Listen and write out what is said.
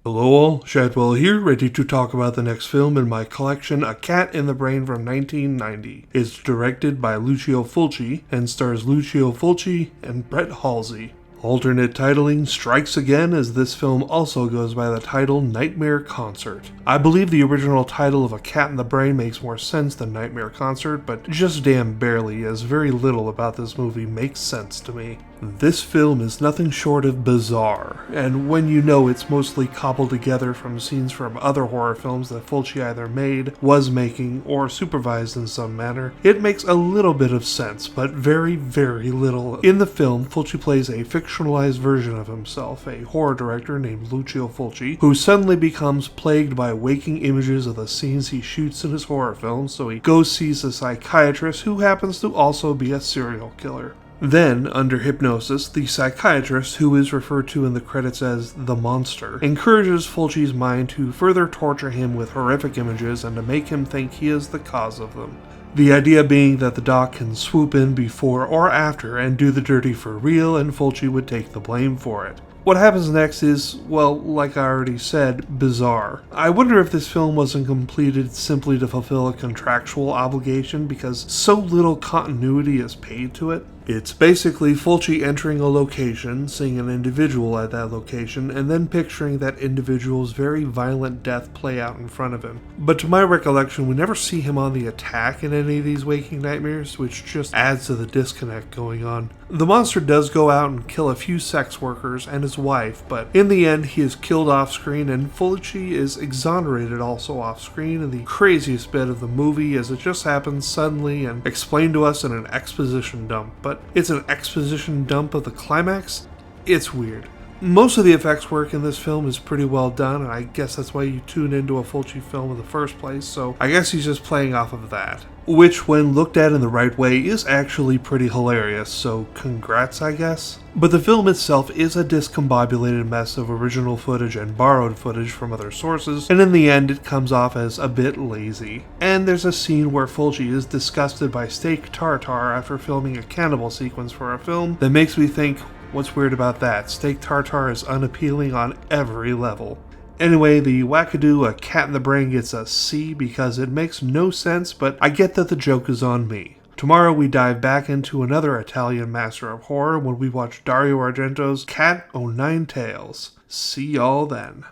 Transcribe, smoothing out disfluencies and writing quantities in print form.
Hello all, Shadwell here, ready to talk about the next film in my collection, A Cat in the Brain from 1990. It's directed by Lucio Fulci and stars Lucio Fulci and Brett Halsey. Alternate titling strikes again, as this film also goes by the title Nightmare Concert. I believe the original title of A Cat in the Brain makes more sense than Nightmare Concert, but just damn barely, as very little about this movie makes sense to me. This film is nothing short of bizarre, and when you know it's mostly cobbled together from scenes from other horror films that Fulci either made, was making, or supervised in some manner, it makes a little bit of sense, but very, very little. In the film, Fulci plays a fictionalized version of himself, a horror director named Lucio Fulci, who suddenly becomes plagued by waking images of the scenes he shoots in his horror films, so he goes sees a psychiatrist who happens to also be a serial killer. Then, under hypnosis, the psychiatrist, who is referred to in the credits as the monster, encourages Fulci's mind to further torture him with horrific images and to make him think he is the cause of them. The idea being that the doc can swoop in before or after and do the dirty for real, and Fulci would take the blame for it. What happens next is, well, like I already said, bizarre. I wonder if this film wasn't completed simply to fulfill a contractual obligation because so little continuity is paid to it. It's basically Fulci entering a location, seeing an individual at that location, and then picturing that individual's very violent death play out in front of him. But to my recollection, we never see him on the attack in any of these waking nightmares, which just adds to the disconnect going on. The monster does go out and kill a few sex workers and his wife, but in the end he is killed off screen, and Fulci is exonerated also off screen in the craziest bit of the movie, as it just happens suddenly and explained to us in an exposition dump. But it's an exposition dump of the climax? It's weird. Most of the effects work in this film is pretty well done, and I guess that's why you tune into a Fulci film in the first place, so I guess he's just playing off of that. Which, when looked at in the right way, is actually pretty hilarious, so congrats, I guess. But the film itself is a discombobulated mess of original footage and borrowed footage from other sources, and in the end it comes off as a bit lazy. And there's a scene where Fulci is disgusted by steak tartare after filming a cannibal sequence for a film that makes me think, what's weird about that? Steak tartare is unappealing on every level. Anyway, the wackadoo A Cat in the Brain gets a C because it makes no sense, but I get that the joke is on me. Tomorrow we dive back into another Italian master of horror when we watch Dario Argento's Cat o' Nine Tails. See y'all then.